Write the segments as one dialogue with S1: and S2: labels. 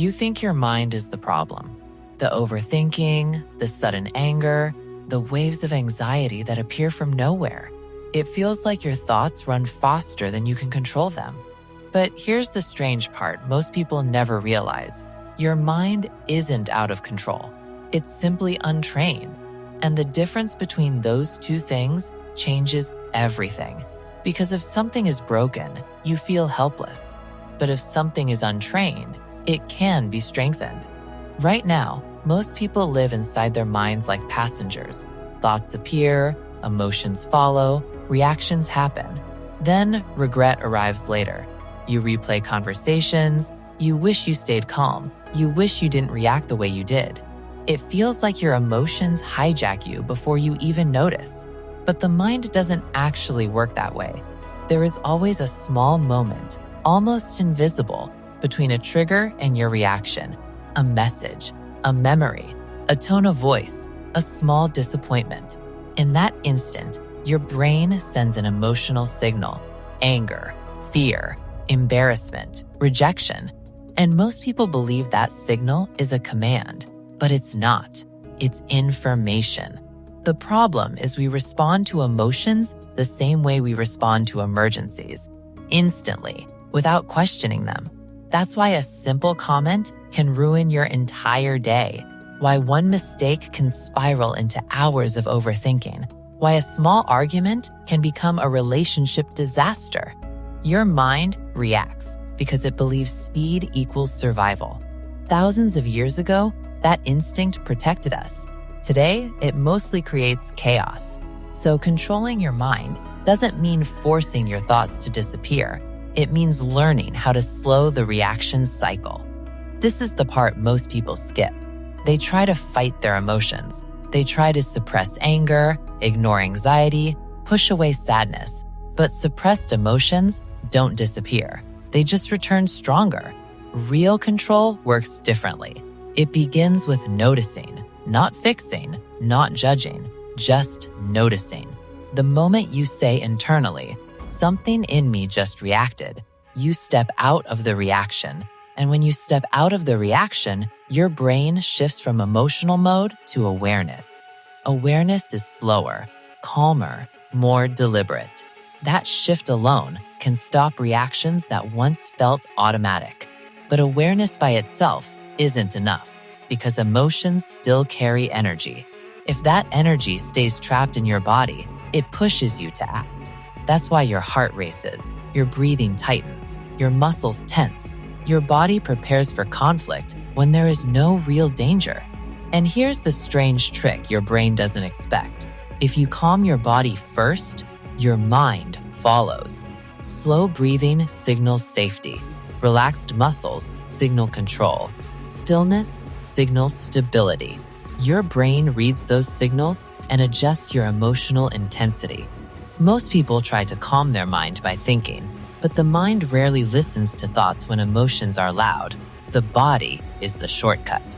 S1: You think your mind is the problem. The overthinking, the sudden anger, the waves of anxiety that appear from nowhere. It feels like your thoughts run faster than you can control them. But here's the strange part most people never realize. Your mind isn't out of control. It's simply untrained. And the difference between those two things changes everything. Because if something is broken, you feel helpless. But if something is untrained, it can be strengthened. Right now, most people live inside their minds like passengers. Thoughts appear, emotions follow, reactions happen. Then regret arrives later. You replay conversations, you wish you stayed calm, you wish you didn't react the way you did. It feels like your emotions hijack you before you even notice. But the mind doesn't actually work that way. There is always a small moment, almost invisible, between a trigger and your reaction. A message, a memory, a tone of voice, a small disappointment. In that instant, your brain sends an emotional signal: anger, fear, embarrassment, rejection. And most people believe that signal is a command, but it's not. It's information. The problem is we respond to emotions the same way we respond to emergencies, instantly, without questioning them. That's why a simple comment can ruin your entire day, why one mistake can spiral into hours of overthinking, why a small argument can become a relationship disaster. Your mind reacts because it believes speed equals survival. Thousands of years ago, that instinct protected us. Today, it mostly creates chaos. So controlling your mind doesn't mean forcing your thoughts to disappear. It means learning how to slow the reaction cycle. This is the part most people skip. They try to fight their emotions. They try to suppress anger, ignore anxiety, push away sadness. But suppressed emotions don't disappear. They just return stronger. Real control works differently. It begins with noticing, not fixing, not judging, just noticing. The moment you say internally, "Something in me just reacted," you step out of the reaction. And when you step out of the reaction, your brain shifts from emotional mode to awareness. Awareness is slower, calmer, more deliberate. That shift alone can stop reactions that once felt automatic. But awareness by itself isn't enough, because emotions still carry energy. If that energy stays trapped in your body, it pushes you to act. That's why your heart races, your breathing tightens, your muscles tense. Your body prepares for conflict when there is no real danger. And here's the strange trick your brain doesn't expect. If you calm your body first, your mind follows. Slow breathing signals safety. Relaxed muscles signal control. Stillness signals stability. Your brain reads those signals and adjusts your emotional intensity. Most people try to calm their mind by thinking, but the mind rarely listens to thoughts when emotions are loud. The body is the shortcut.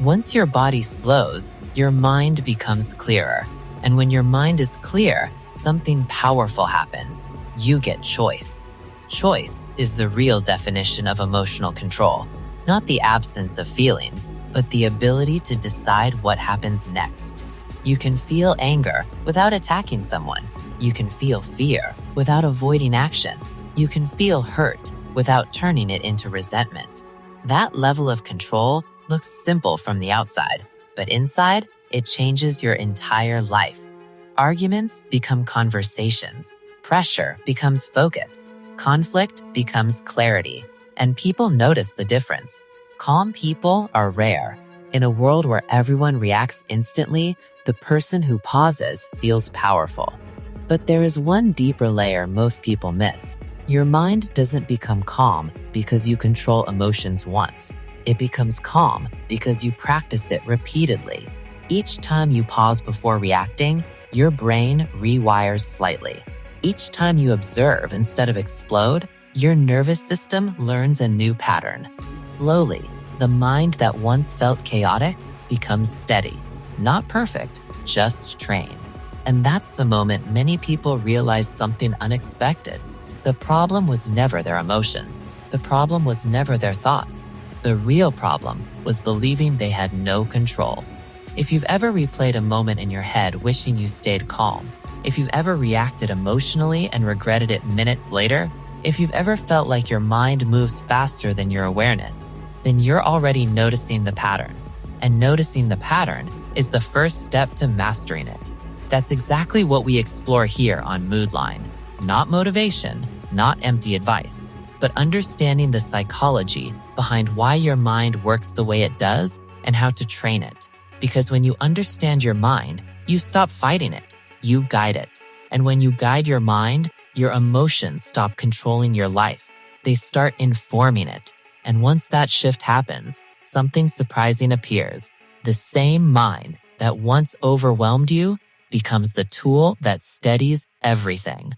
S1: Once your body slows, your mind becomes clearer. And when your mind is clear, something powerful happens. You get choice. Choice is the real definition of emotional control. Not the absence of feelings, but the ability to decide what happens next. You can feel anger without attacking someone. You can feel fear without avoiding action. You can feel hurt without turning it into resentment. That level of control looks simple from the outside, but inside, it changes your entire life. Arguments become conversations. Pressure becomes focus. Conflict becomes clarity. And people notice the difference. Calm people are rare. In a world where everyone reacts instantly, the person who pauses feels powerful. But there is one deeper layer most people miss. Your mind doesn't become calm because you control emotions once. It becomes calm because you practice it repeatedly. Each time you pause before reacting, your brain rewires slightly. Each time you observe instead of explode, your nervous system learns a new pattern. Slowly, the mind that once felt chaotic becomes steady. Not perfect, just trained. And that's the moment many people realize something unexpected. The problem was never their emotions. The problem was never their thoughts. The real problem was believing they had no control. If you've ever replayed a moment in your head wishing you stayed calm, if you've ever reacted emotionally and regretted it minutes later, if you've ever felt like your mind moves faster than your awareness, then you're already noticing the pattern. And noticing the pattern is the first step to mastering it. That's exactly what we explore here on Moodline. Not motivation, not empty advice, but understanding the psychology behind why your mind works the way it does and how to train it. Because when you understand your mind, you stop fighting it, you guide it. And when you guide your mind, your emotions stop controlling your life. They start informing it. And once that shift happens, something surprising appears. The same mind that once overwhelmed you becomes the tool that steadies everything.